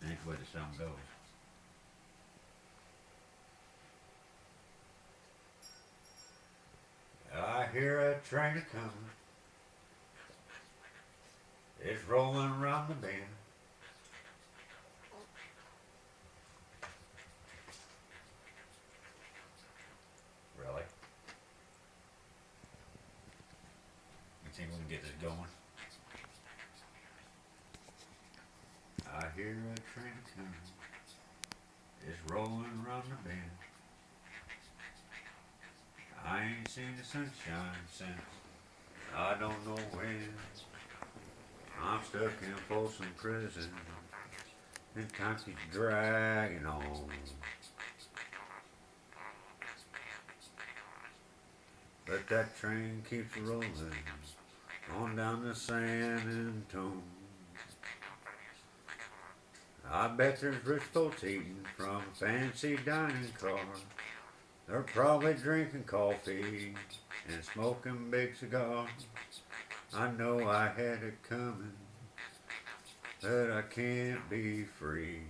That's where the song goes. I hear a train a comin', it's rollin' round the bend. Really? You think we can get this going? I hear a train a comin', it's rollin' round the bend. I ain't seen the sunshine since I don't know when. I'm stuck in Folsom prison, and time keeps dragging on. But that train keeps rolling on down the San Antone. I bet there's rich folks eating from a fancy dining car. They're probably drinking coffee and smoking big cigars. I know I had it coming, but I can't be free.